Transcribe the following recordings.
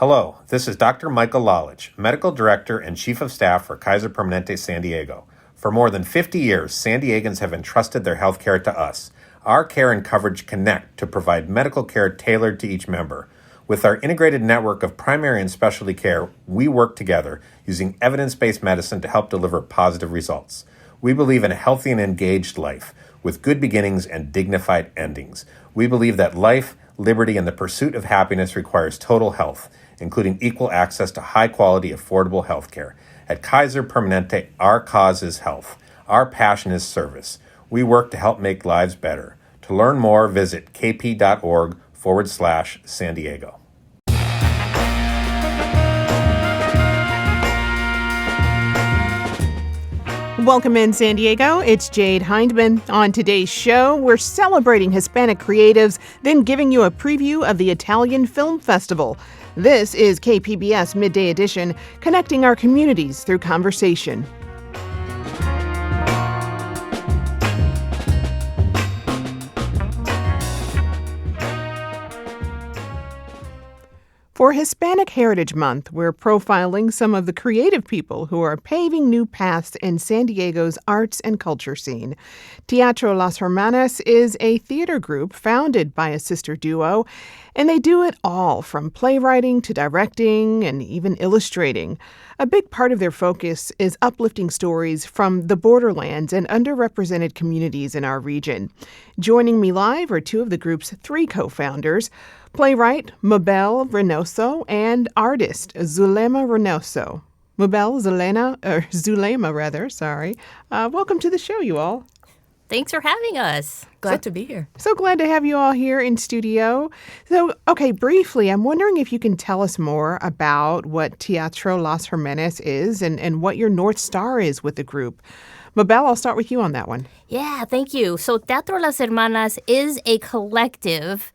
Hello, this is Dr. Michael Lalich, Medical Director and Chief of Staff for Kaiser Permanente San Diego. For more than 50 years, San Diegans have entrusted their health care to us. Our care and coverage connect to provide medical care tailored to each member. With our integrated network of primary and specialty care, we work together using evidence-based medicine to help deliver positive results. We believe in a healthy and engaged life with good beginnings and dignified endings. We believe that life, liberty, and the pursuit of happiness requires total health, including equal access to high-quality, affordable health care. At Kaiser Permanente, our cause is health. Our passion is service. We work to help make lives better. To learn more, visit kp.org/San Diego. Welcome in, San Diego. It's Jade Hindman. On today's show, we're celebrating Hispanic creatives, then giving you a preview of the Italian Film Festival. This is KPBS Midday Edition, connecting our communities through conversation. For Hispanic Heritage Month, we're profiling some of the creative people who are paving new paths in San Diego's arts and culture scene. Teatro Las Hermanas is a theater group founded by a sister duo, and they do it all from playwriting to directing and even illustrating. A big part of their focus is uplifting stories from the borderlands and underrepresented communities in our region. Joining me live are two of the group's three co-founders, playwright Mabelle Reynoso and artist Zulema Reynoso. Zulema, sorry. Welcome to the show, you all. Thanks for having us. Glad to be here. So glad to have you all here in studio. So, okay, briefly, I'm wondering if you can tell us more about what Teatro Las Hermanas is and what your North Star is with the group. Mabelle, I'll start with you on that one. Yeah, thank you. So Teatro Las Hermanas is a collective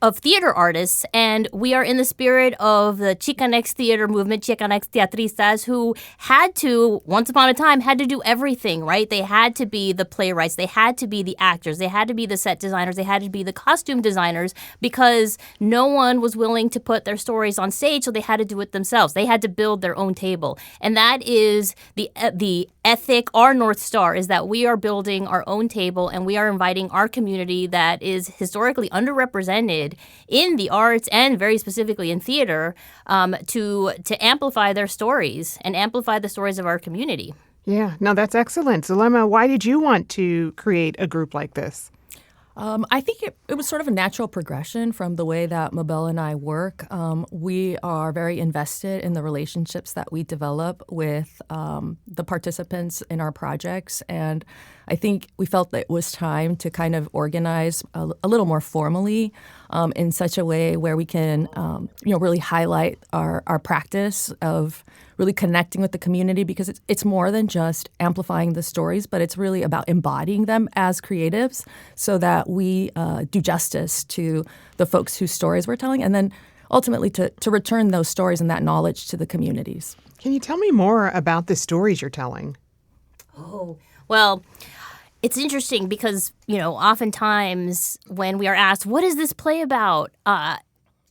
of theater artists, and we are in the spirit of the Chicanx theater movement, Chicanx teatristas, who had to, once upon a time, had to do everything, right? They had to be the playwrights, they had to be the actors, they had to be the set designers, they had to be the costume designers, because no one was willing to put their stories on stage, so they had to do it themselves. They had to build their own table. And that is the ethic, our North Star, is that we are building our own table and we are inviting our community that is historically underrepresented in the arts and very specifically in theater to amplify their stories and amplify the stories of our community. Yeah, no, that's excellent. Zulema, why did you want to create a group like this? I think it was sort of a natural progression from the way that Mabelle and I work. We are very invested in the relationships that we develop with the participants in our projects. And I think we felt that it was time to kind of organize a little more formally in such a way where we can really highlight our practice of really connecting with the community, because it's more than just amplifying the stories, but it's really about embodying them as creatives so that we do justice to the folks whose stories we're telling, and then ultimately to return those stories and that knowledge to the communities. Can you tell me more about the stories you're telling? Oh, well, it's interesting because, oftentimes when we are asked, what is this play about? I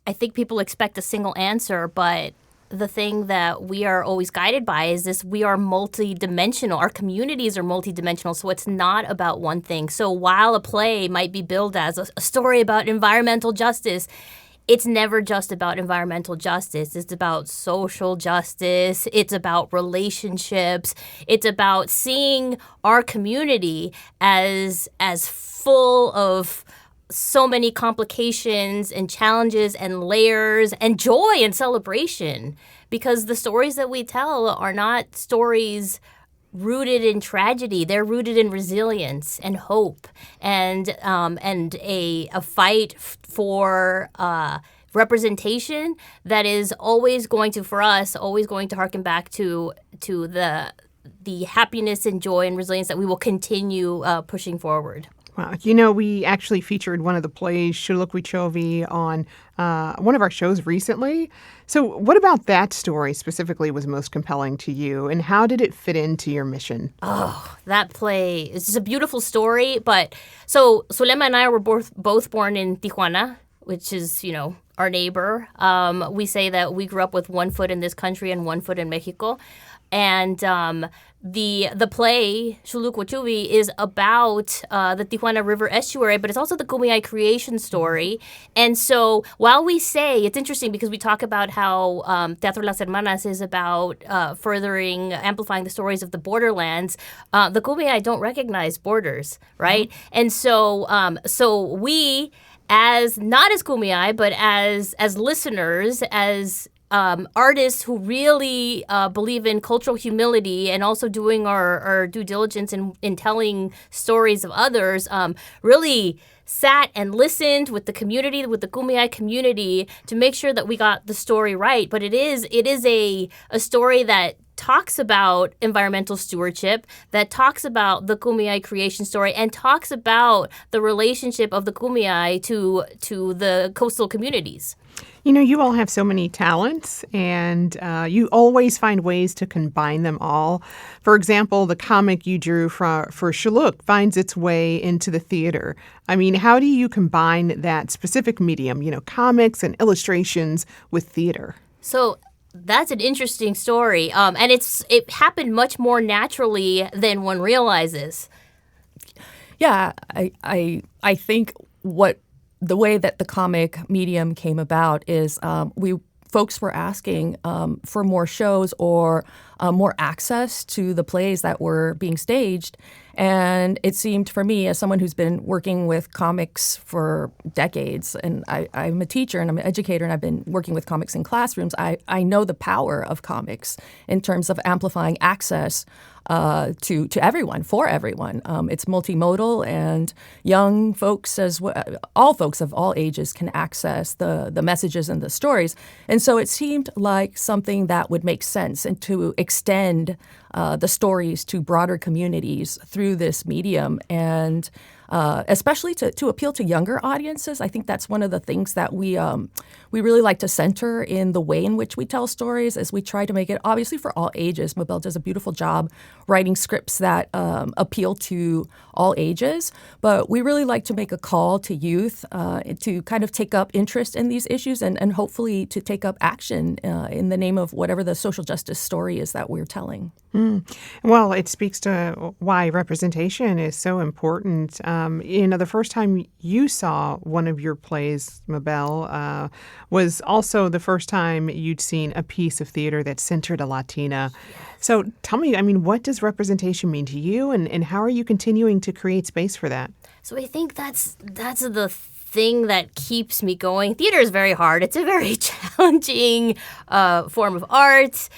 think people expect a single answer, but the thing that we are always guided by is this: we are multidimensional. Our communities are multidimensional, so it's not about one thing. So while a play might be billed as a story about environmental justice, it's never just about environmental justice. It's about social justice. It's about relationships. It's about seeing our community as full of so many complications and challenges and layers and joy and celebration, because the stories that we tell are not stories rooted in tragedy. They're rooted in resilience and hope and a fight for representation that is always going to harken back to the happiness and joy and resilience that we will continue pushing forward. Wow. We actually featured one of the plays, Shulukwichovi, on one of our shows recently. So what about that story specifically was most compelling to you, and how did it fit into your mission? Oh, that play is just a beautiful story. But so Zulema and I were both born in Tijuana, which is, our neighbor. We say that we grew up with one foot in this country and one foot in Mexico. And the play, Xulucuachubi, is about the Tijuana River estuary, but it's also the Kumeyaay creation story. And so while we say, it's interesting because we talk about how Teatro Las Hermanas is about amplifying the stories of the borderlands, the Kumeyaay don't recognize borders, right? Mm-hmm. And so we, as not as Kumeyaay, but as listeners, as artists who really believe in cultural humility and also doing our due diligence in telling stories of others, really sat and listened with the community, with the Kumeyaay community, to make sure that we got the story right. But it is a story that talks about environmental stewardship, that talks about the Kumeyaay creation story, and talks about the relationship of the Kumeyaay to the coastal communities. You know, you all have so many talents, and you always find ways to combine them all. For example, the comic you drew for Shuluk finds its way into the theater. I mean, how do you combine that specific medium, comics and illustrations, with theater? So that's an interesting story, and it happened much more naturally than one realizes. Yeah, I think the way that the comic medium came about is folks were asking for more shows or more access to the plays that were being staged. And it seemed for me, as someone who's been working with comics for decades, and I'm a teacher and I'm an educator and I've been working with comics in classrooms, I know the power of comics in terms of amplifying access to everyone, for everyone. It's multimodal, and young folks as well, all folks of all ages can access the messages and the stories. And so it seemed like something that would make sense, and to extend the stories to broader communities through this medium, and especially to appeal to younger audiences. I think that's one of the things that we really like to center in the way in which we tell stories, as we try to make it obviously for all ages. Mabelle does a beautiful job writing scripts that appeal to all ages, but we really like to make a call to youth to kind of take up interest in these issues, and hopefully to take up action in the name of whatever the social justice story is that we're telling. Well, it speaks to why representation is so important. The first time you saw one of your plays, Mabelle, was also the first time you'd seen a piece of theater that centered a Latina. Yes. So tell me, what does representation mean to you, and how are you continuing to create space for that? So I think that's the thing that keeps me going. Theater is very hard. It's a very challenging form of art.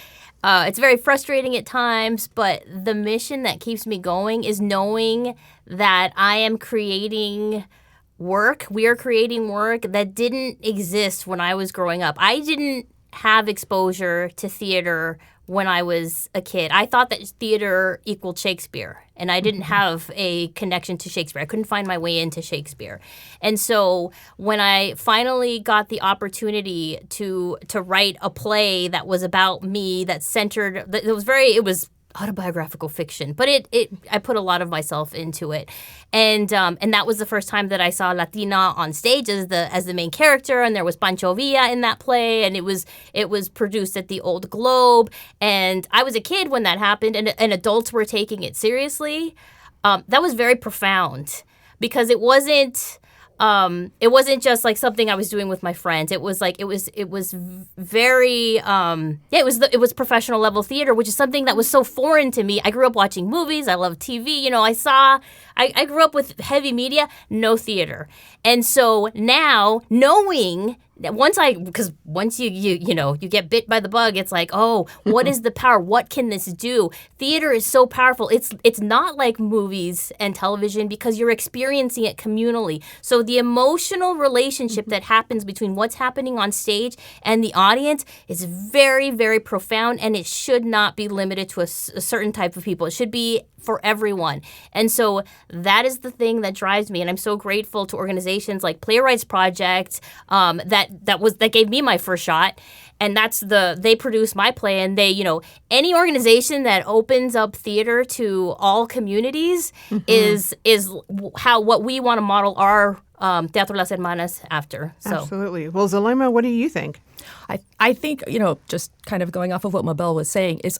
It's very frustrating at times, but the mission that keeps me going is knowing that I am creating work. We are creating work that didn't exist when I was growing up. I didn't have exposure to theater when I was a kid. I thought that theater equaled Shakespeare, and I didn't have a connection to Shakespeare. I couldn't find my way into Shakespeare. And so when I finally got the opportunity to write a play that was about me, that centered, it was autobiographical fiction, but I put a lot of myself into it, and that was the first time that I saw Latina on stage as the main character, and there was Pancho Villa in that play, and it was produced at the Old Globe, and I was a kid when that happened, and adults were taking it seriously. That was very profound, because it wasn't just like something I was doing with my friends. It was very it was professional level theater, which is something that was so foreign to me. I grew up watching movies. I love TV. I grew up with heavy media, no theater. And so now, knowing that once you get bit by the bug, it's like, oh, what is the power? What can this do? Theater is so powerful. It's not like movies and television, because you're experiencing it communally. So the emotional relationship that happens between what's happening on stage and the audience is very, very profound, and it should not be limited to a certain type of people. It should be for everyone. And so that is the thing that drives me. And I'm so grateful to organizations like Playwrights Project that gave me my first shot. And they produce my play, and any organization that opens up theater to all communities is what we want to model our Teatro Las Hermanas after. So. Absolutely. Well, Zulema, what do you think? I think, just kind of going off of what Mabelle was saying, is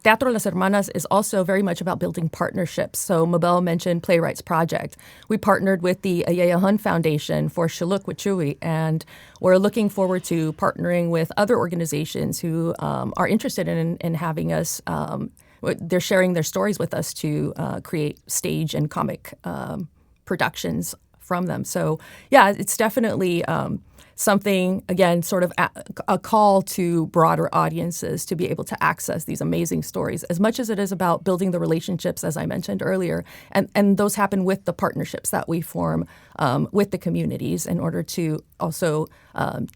Teatro Las Hermanas is also very much about building partnerships. So Mabelle mentioned Playwrights Project. We partnered with the Ayaya Hun Foundation for Shuluk Wichui, and we're looking forward to partnering with other organizations who are interested in having us. They're sharing their stories with us to create stage and comic productions from them. So, yeah, it's definitely something, again, sort of a call to broader audiences to be able to access these amazing stories, as much as it is about building the relationships, as I mentioned earlier. And those happen with the partnerships that we form with the communities in order to also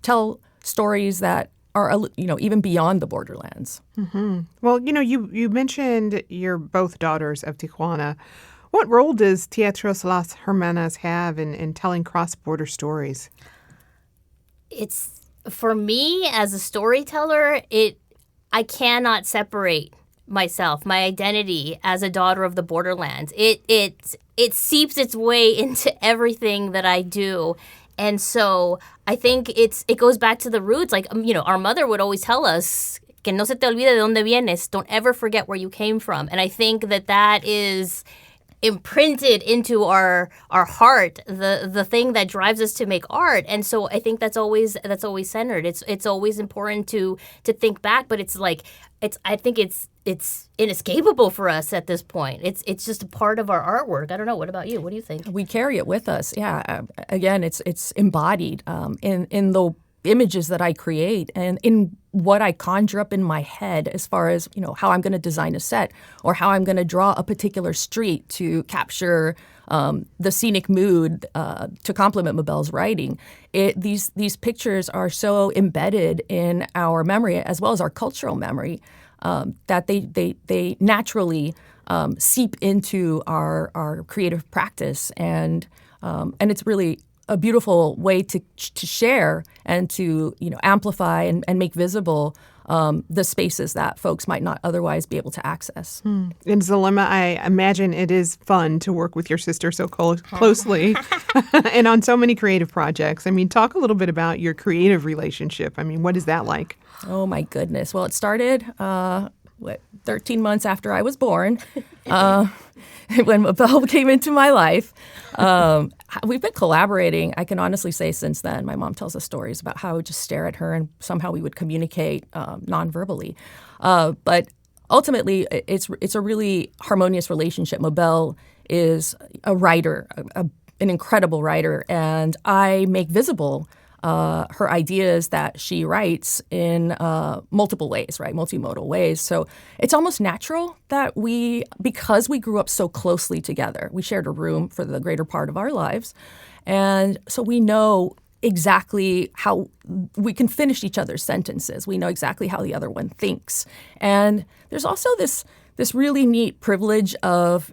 tell stories that are, even beyond the borderlands. Mm-hmm. Well, you mentioned you're both daughters of Tijuana. What role does Teatro Las Hermanas have in telling cross-border stories? It's, for me as a storyteller, I cannot separate myself, my identity as a daughter of the borderlands. It seeps its way into everything that I do. And so I think it goes back to the roots. Like, our mother would always tell us, que no se te olvide de dónde vienes. Don't ever forget where you came from. And I think that is imprinted into our heart, the thing that drives us to make art. And so I think that's always centered. It's always important to think back, but I think it's inescapable for us at this point. It's just a part of our artwork. I don't know. What about you? What do you think? We carry it with us. Yeah. Again, it's embodied in the images that I create and in what I conjure up in my head as far as, how I'm going to design a set or how I'm going to draw a particular street to capture the scenic mood to complement Mabelle's writing. These pictures are so embedded in our memory as well as our cultural memory that they naturally seep into our creative practice. And it's really a beautiful way to share and to amplify and make visible the spaces that folks might not otherwise be able to access. In Zulema, I imagine it is fun to work with your sister so closely and on so many creative projects. I mean, talk a little bit about your creative relationship. I mean, what is that like? Oh, my goodness. Well, it started 13 months after I was born. When Mabelle came into my life. We've been collaborating, I can honestly say, since then. My mom tells us stories about how I would just stare at her and somehow we would communicate non-verbally. But ultimately, it's a really harmonious relationship. Mabelle is a writer, an incredible writer, and I make visible her ideas that she writes in multiple ways, right? Multimodal ways. So it's almost natural that because we grew up so closely together, we shared a room for the greater part of our lives. And so we know exactly how we can finish each other's sentences. We know exactly how the other one thinks. And there's also this really neat privilege of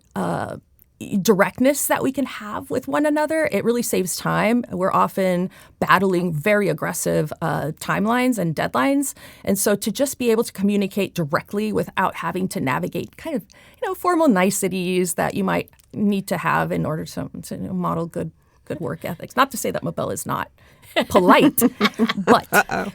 directness that we can have with one another. It really saves time. We're often battling very aggressive timelines and deadlines. And so to just be able to communicate directly without having to navigate kind of, formal niceties that you might need to have in order to model good work ethics. Not to say that Mabelle is not polite, but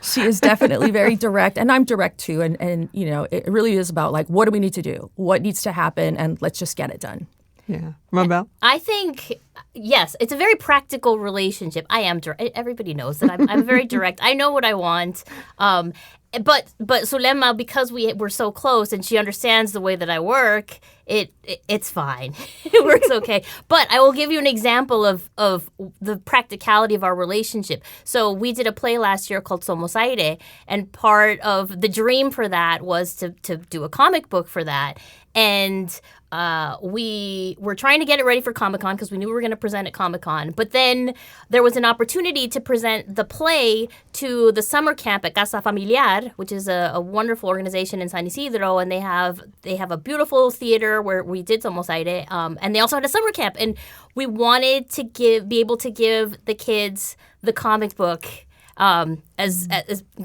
she is definitely very direct, and I'm direct too. And it really is about like, what do we need to do? What needs to happen? And let's just get it done. Yeah. Mabelle? I think, yes, it's a very practical relationship. I am direct. Everybody knows that I'm very direct. I know what I want. But Zulema, because we're so close and she understands the way that I work, it's fine. It works okay. But I will give you an example of the practicality of our relationship. So we did a play last year called Somos Aire, and part of the dream for that was to do a comic book for that. And we were trying to get it ready for Comic-Con because we knew we were going to present at Comic-Con. But then there was an opportunity to present the play to the summer camp at Casa Familiar, which is a wonderful organization in San Isidro. And they have a beautiful theater where we did Somos Aire. And they also had a summer camp. And we wanted to be able to give the kids the comic book as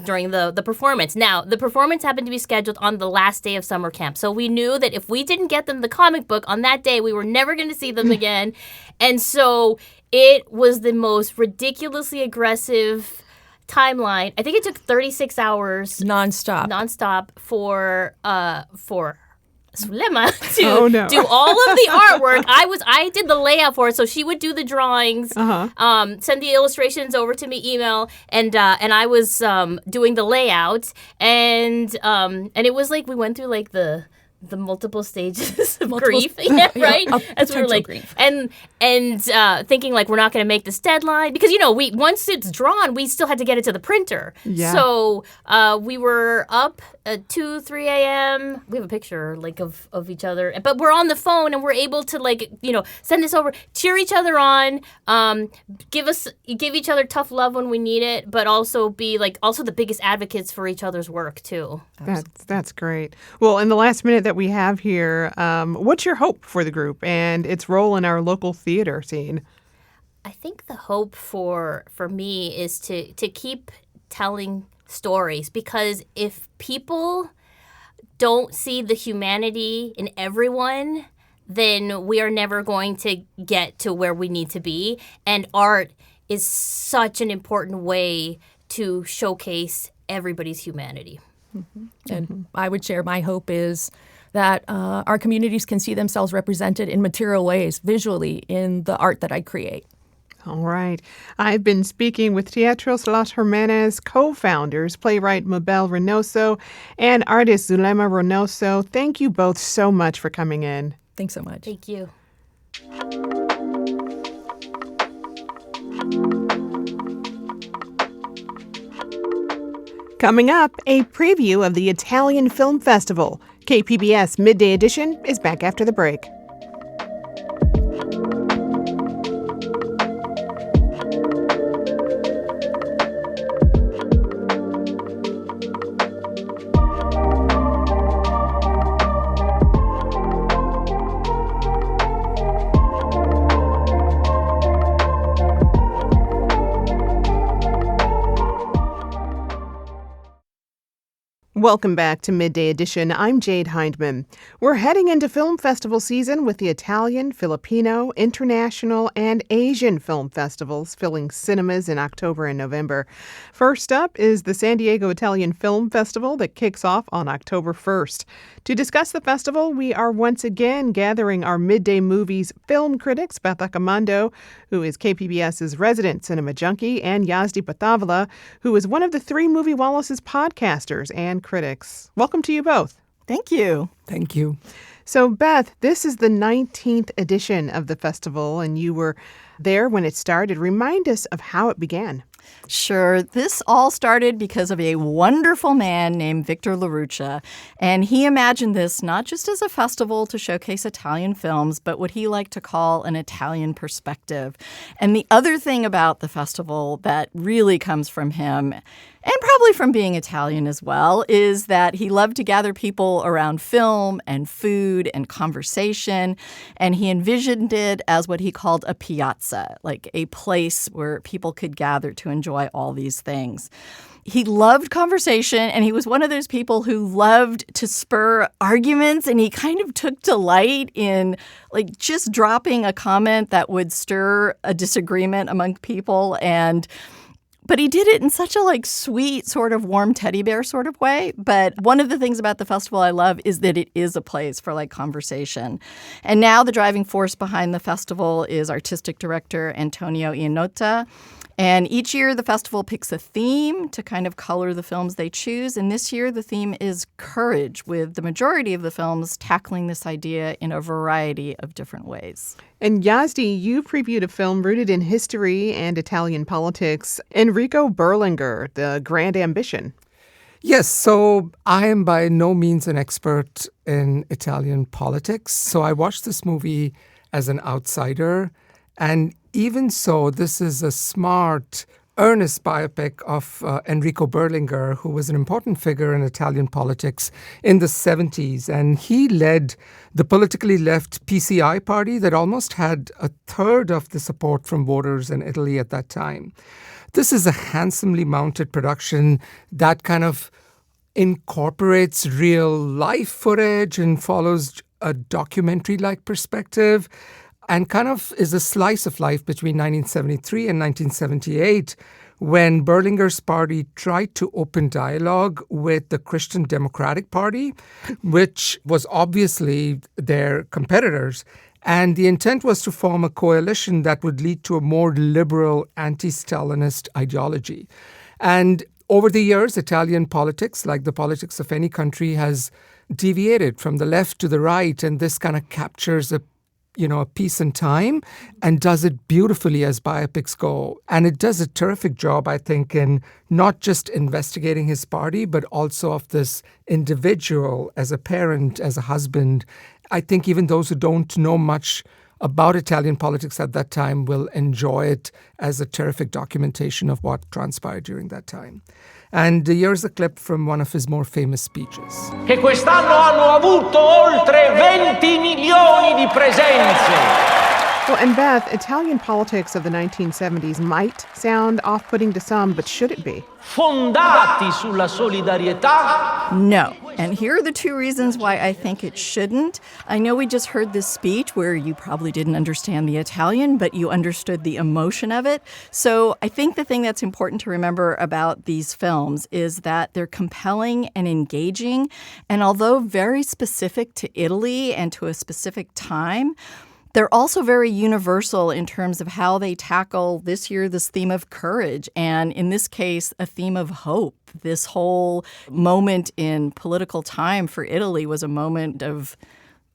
during the performance. Now, the performance happened to be scheduled on the last day of summer camp. So we knew that if we didn't get them the comic book on that day, we were never going to see them again. And so It was the most ridiculously aggressive timeline. I think it took 36 hours nonstop for Zulema to do all of the artwork. I did the layout for it, so she would do the drawings, send the illustrations over to me, email, and I was doing the layout, and it was like we went through like the multiple stages of grief, right? As we were like, grief. and thinking like we're not going to make this deadline because we once it's drawn, we still had to get it to the printer. Yeah. So we were up at 2-3 a.m. We have a picture like of each other, but we're on the phone and we're able to like send this over, cheer each other on, give each other tough love when we need it, but also be like also the biggest advocates for each other's work too. That's great. Well, in the last minute that we have here, what's your hope for the group and its role in our local theater scene? I think the hope for me is to keep telling stories, because if people don't see the humanity in everyone, then we are never going to get to where we need to be. And art is such an important way to showcase everybody's humanity. Mm-hmm. And I would share my hope is that our communities can see themselves represented in material ways, visually, in the art that I create. All right. I've been speaking with Teatro Las Hermanas co-founders, playwright Mabelle Reynoso and artist Zulema Reynoso. Thank you both so much for coming in. Thanks so much. Thank you. Coming up, a preview of the Italian Film Festival. KPBS Midday Edition is back after the break. Welcome back to Midday Edition. I'm Jade Hindman. We're heading into film festival season with the Italian, Filipino, international, and Asian film festivals filling cinemas in October and November. First up is the San Diego Italian Film Festival that kicks off on October 1st. To discuss the festival, we are once again gathering our Midday Movies film critics, Beth Accomando, who is KPBS's resident cinema junkie, and Yazdi Pithavala, who is one of the three Moviewallas' podcasters and critics. Welcome to you both. Thank you. Thank you. So, Beth, this is the 19th edition of the festival, and you were there when it started. Remind us of how it began. Sure. This all started because of a wonderful man named Victor LaRuccia, and he imagined this not just as a festival to showcase Italian films, but what he liked to call an Italian perspective. And the other thing about the festival that really comes from him, and probably from being Italian as well, is that he loved to gather people around film and food and conversation, and he envisioned it as what he called a piazza, like a place where people could gather to enjoy all these things. He loved conversation, and he was one of those people who loved to spur arguments, and he kind of took delight in like just dropping a comment that would stir a disagreement among people. But he did it in such a like sweet sort of warm teddy bear sort of way. But one of the things about the festival I love is that it is a place for like conversation. And now the driving force behind the festival is artistic director Antonio Iannota. And each year the festival picks a theme to kind of color the films they choose. And this year the theme is courage, with the majority of the films tackling this idea in a variety of different ways. And Yazdi, you previewed a film rooted in history and Italian politics, Enrico Berlinguer, The Grand Ambition. Yes, so I am by no means an expert in Italian politics. So I watched this movie as an outsider. And even so, this is a smart, earnest biopic of Enrico Berlinguer, who was an important figure in Italian politics in the 70s. And he led the politically left PCI party that almost had a third of the support from voters in Italy at that time. This is a handsomely mounted production that kind of incorporates real life footage and follows a documentary-like perspective. and kind of is a slice of life between 1973 and 1978, when Berlinger's party tried to open dialogue with the Christian Democratic Party, which was obviously their competitors. And the intent was to form a coalition that would lead to a more liberal anti-Stalinist ideology. And over the years, Italian politics, like the politics of any country, has deviated from the left to the right, and this kind of captures a piece in time and does it beautifully as biopics go. And it does a terrific job, I think, in not just investigating his party, but also of this individual as a parent, as a husband. I think even those who don't know much about Italian politics at that time will enjoy it as a terrific documentation of what transpired during that time. And here's a clip from one of his more famous speeches. Che quest'anno hanno avuto oltre 20 milioni di presenze. Well, and Beth, Italian politics of the 1970s might sound off-putting to some, but should it be? Fondati sulla solidarietà? No. And here are the two reasons why I think it shouldn't. I know we just heard this speech where you probably didn't understand the Italian, but you understood the emotion of it. So I think the thing that's important to remember about these films is that they're compelling and engaging. And although very specific to Italy and to a specific time, they're also very universal in terms of how they tackle this year this theme of courage, and in this case, a theme of hope. This whole moment in political time for Italy was a moment of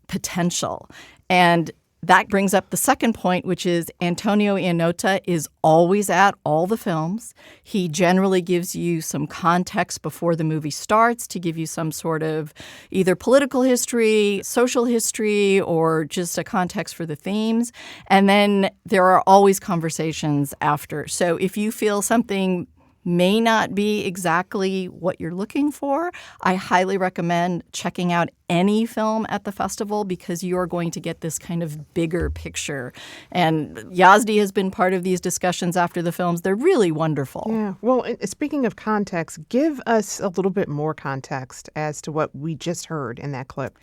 potential. And that brings up the second point, which is Antonio Iannota is always at all the films. He generally gives you some context before the movie starts to give you some sort of either political history, social history, or just a context for the themes. And then there are always conversations after. So if you feel something may not be exactly what you're looking for, I highly recommend checking out any film at the festival because you're going to get this kind of bigger picture. And Yazdi has been part of these discussions after the films. They're really wonderful. Yeah. Well, speaking of context, give us a little bit more context as to what we just heard in that clip.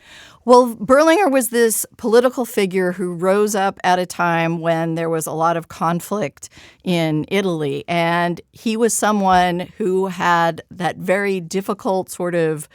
Well, Berlinger was this political figure who rose up at a time when there was a lot of conflict in Italy. And he was someone who had that very difficult sort of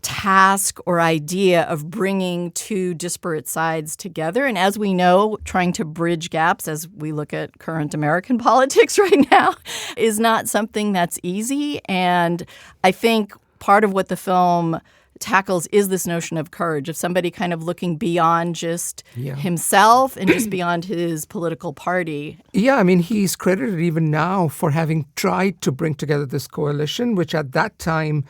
task or idea of bringing two disparate sides together. And as we know, trying to bridge gaps as we look at current American politics right now is not something that's easy. And I think part of what the film tackles is this notion of courage, of somebody kind of looking beyond just himself and just beyond his political party. Yeah, I mean, he's credited even now for having tried to bring together this coalition, which at that time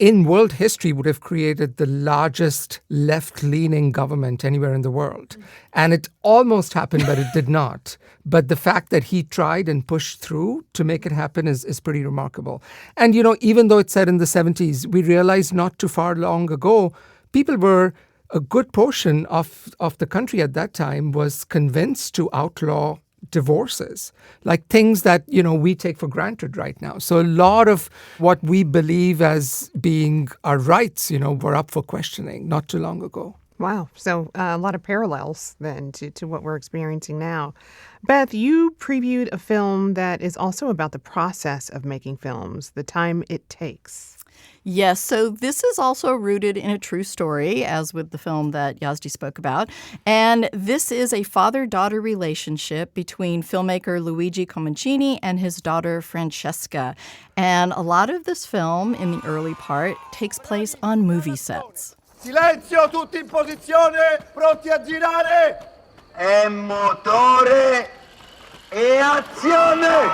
in world history would have created the largest left-leaning government anywhere in the world. And it almost happened, but it did not. But the fact that he tried and pushed through to make it happen is pretty remarkable. And, even though it's set in the 70s, we realized not too far long ago, people were, a good portion of the country at that time was convinced to outlaw divorces, like things that, we take for granted right now. So a lot of what we believe as being our rights, were up for questioning not too long ago. Wow. So a lot of parallels then to what we're experiencing now. Beth, you previewed a film that is also about the process of making films, the time it takes. Yes, so this is also rooted in a true story, as with the film that Yazdi spoke about. And this is a father-daughter relationship between filmmaker Luigi Comencini and his daughter Francesca. And a lot of this film, in the early part, takes place on movie sets. Silenzio, tutti in posizione, pronti a girare. E motore e azione!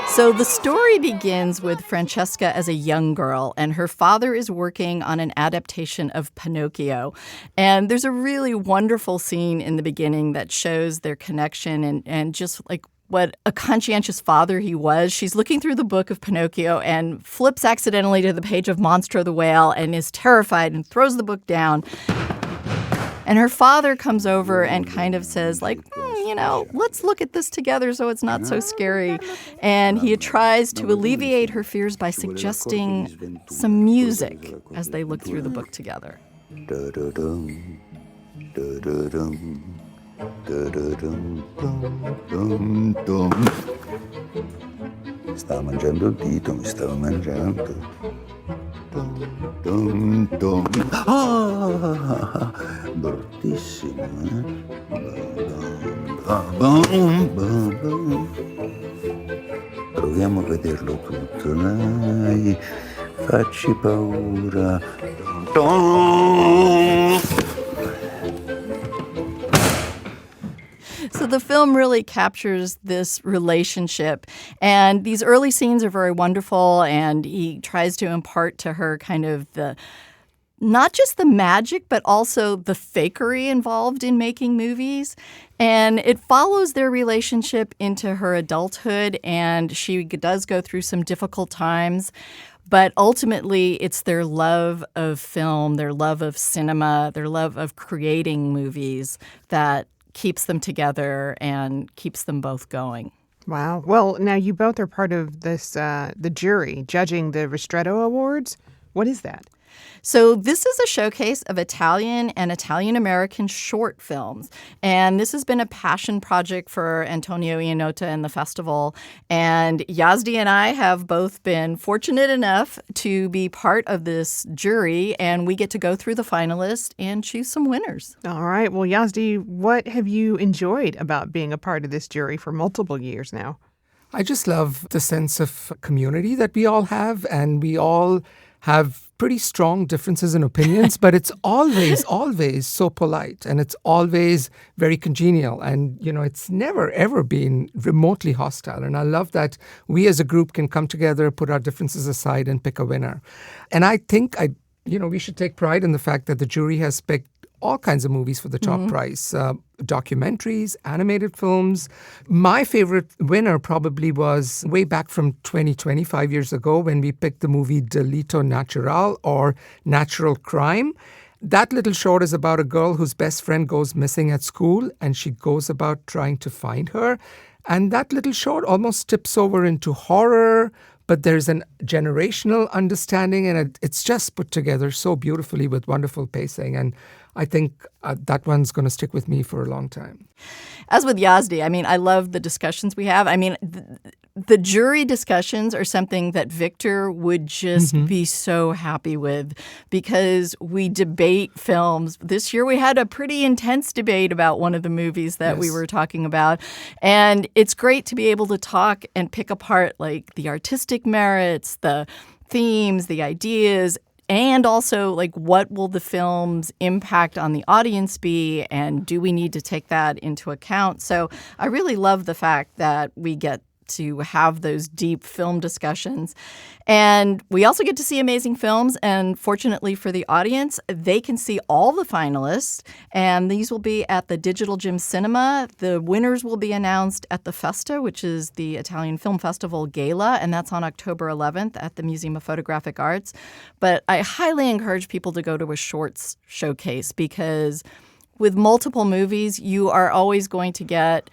So the story begins with Francesca as a young girl, and her father is working on an adaptation of Pinocchio. And there's a really wonderful scene in the beginning that shows their connection and just like what a conscientious father he was. She's looking through the book of Pinocchio and flips accidentally to the page of Monstro the Whale and is terrified and throws the book down. And her father comes over and kind of says, like, let's look at this together so it's not so scary. And he tries to alleviate her fears by suggesting some music as they look through the book together. Da-da-dum, da-da-dum, dum, dum, dum. Stava mangiando il dito, mi stava mangiando. Dum, dum, dum. Ah, bruttissimo, Bum, bum, bum. Proviamo a vederlo tutto, dai. Facci paura. Dum. So the film really captures this relationship. And these early scenes are very wonderful. And he tries to impart to her kind of not just the magic, but also the fakery involved in making movies. And it follows their relationship into her adulthood. And she does go through some difficult times. But ultimately, it's their love of film, their love of cinema, their love of creating movies that keeps them together and keeps them both going. Wow. Well, now you both are part of this, the jury judging the Ristretto Awards. What is that? So this is a showcase of Italian and Italian-American short films. And this has been a passion project for Antonio Iannota and the festival. And Yazdi and I have both been fortunate enough to be part of this jury, and we get to go through the finalists and choose some winners. All right. Well, Yazdi, what have you enjoyed about being a part of this jury for multiple years now? I just love the sense of community that we all have, and we all have pretty strong differences in opinions, but it's always so polite, and it's always very congenial, and it's never ever been remotely hostile. And I love that we as a group can come together, put our differences aside, and pick a winner. And I think we should take pride in the fact that the jury has picked all kinds of movies for the top prize. Documentaries, animated films. My favorite winner probably was way back from 25 years ago when we picked the movie Delito Natural, or Natural Crime. That little short is about a girl whose best friend goes missing at school, and she goes about trying to find her. And that little short almost tips over into horror, but there's a generational understanding, and it's just put together so beautifully with wonderful pacing. And I think that one's going to stick with me for a long time. As with Yazdi, I love the discussions we have. The jury discussions are something that Victor would just be so happy with, because we debate films. This year we had a pretty intense debate about one of the movies that we were talking about. And it's great to be able to talk and pick apart like the artistic merits, the themes, the ideas, and also, what will the film's impact on the audience be, and do we need to take that into account? So I really love the fact that we get to have those deep film discussions. And we also get to see amazing films. And fortunately for the audience, they can see all the finalists. And these will be at the Digital Gym Cinema. The winners will be announced at the Festa, which is the Italian Film Festival Gala. And that's on October 11th at the Museum of Photographic Arts. But I highly encourage people to go to a shorts showcase, because with multiple movies, you are always going to get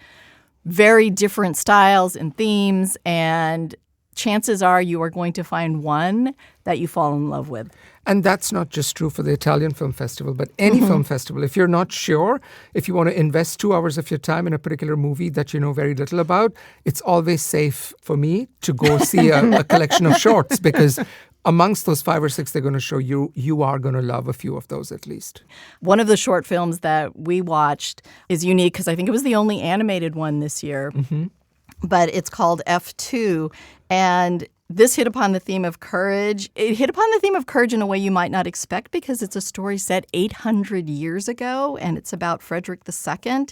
very different styles and themes, and chances are you are going to find one that you fall in love with. And that's not just true for the Italian Film Festival, but any film festival. If you're not sure, if you want to invest 2 hours of your time in a particular movie that you know very little about, it's always safe for me to go see a collection of shorts, because amongst those 5 or 6 they're going to show you, you are going to love a few of those at least. One of the short films that we watched is unique because I think it was the only animated one this year. But it's called F2, and this hit upon the theme of courage. It hit upon the theme of courage in a way you might not expect, because it's a story set 800 years ago, and it's about Frederick II.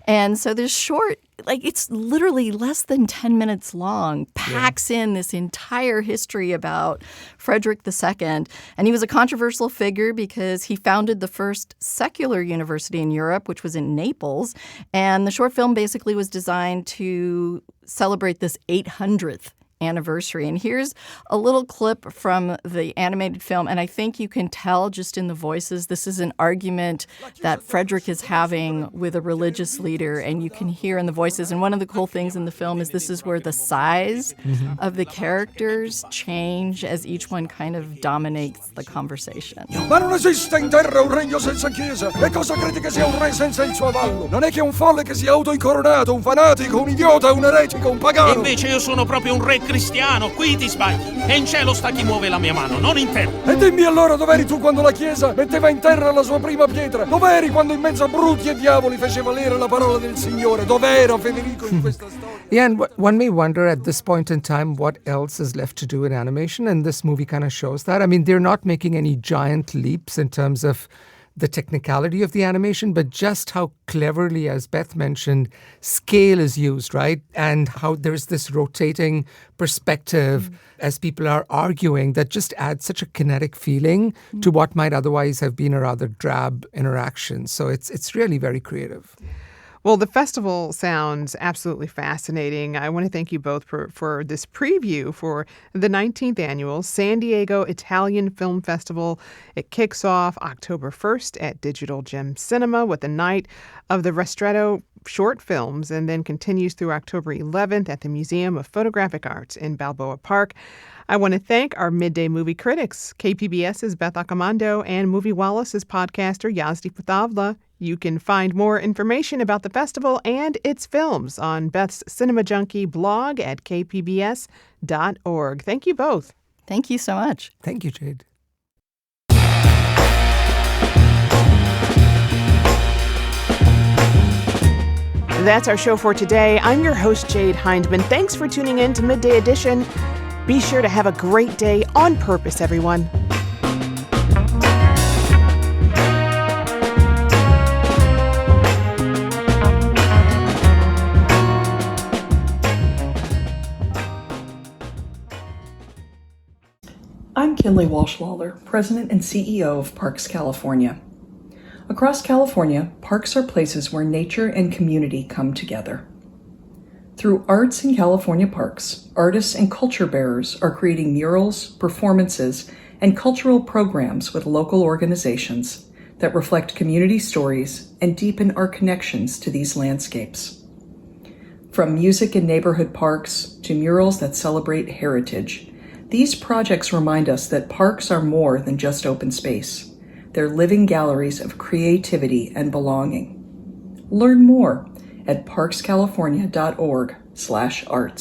And so this short, it's literally less than 10 minutes long, packs in this entire history about Frederick II. And he was a controversial figure because he founded the first secular university in Europe, which was in Naples. And the short film basically was designed to celebrate this 800th anniversary. And here's a little clip from the animated film, and I think you can tell just in the voices, this is an argument that Frederick is having with a religious leader, and you can hear in the voices. And one of the cool things in the film is this is where the size of the characters change as each one kind of dominates the conversation. Ma non esiste in terra un regno senza chiesa. E cosa credi che sia un re senza il suo avallo? Non è che un folle che sia autoicoronato, un fanatico, un idiota, un eretico, un pagano. Invece io sono proprio un re cristiano, qui ti sbagli. E in cielo sta chi muove la mia mano, non in terra. E dimmi allora dov'eri tu quando la chiesa metteva in terra la sua prima pietra? Dov'eri quando in mezzo a bruti e diavoli fece valere la parola del Signore? Dov'era Federico in questa storia? Yeah, and one may wonder at this point in time what else is left to do in animation, and this movie kind of shows that. I mean, they're not making any giant leaps in terms of the technicality of the animation, but just how cleverly, as Beth mentioned, scale is used, right? And how there's this rotating perspective as people are arguing that just adds such a kinetic feeling to what might otherwise have been a rather drab interaction. So it's really very creative. Well, the festival sounds absolutely fascinating. I want to thank you both for this preview for the 19th annual San Diego Italian Film Festival. It kicks off October 1st at Digital Gem Cinema with the night of the Restretto short films, and then continues through October 11th at the Museum of Photographic Arts in Balboa Park. I want to thank our midday movie critics, KPBS's Beth Accomando and Moviewallas' podcaster Yazdi Pithavala. You can find more information about the festival and its films on Beth's Cinema Junkie blog at kpbs.org. Thank you both. Thank you so much. Thank you, Jade. That's our show for today. I'm your host, Jade Hindman. Thanks for tuning in to Midday Edition. Be sure to have a great day on purpose, everyone. I'm Kinley Walsh-Lawler, President and CEO of Parks California. Across California, parks are places where nature and community come together. Through Arts in California Parks, artists and culture bearers are creating murals, performances, and cultural programs with local organizations that reflect community stories and deepen our connections to these landscapes. From music in neighborhood parks to murals that celebrate heritage, these projects remind us that parks are more than just open space. They're living galleries of creativity and belonging. Learn more at parkscalifornia.org/arts.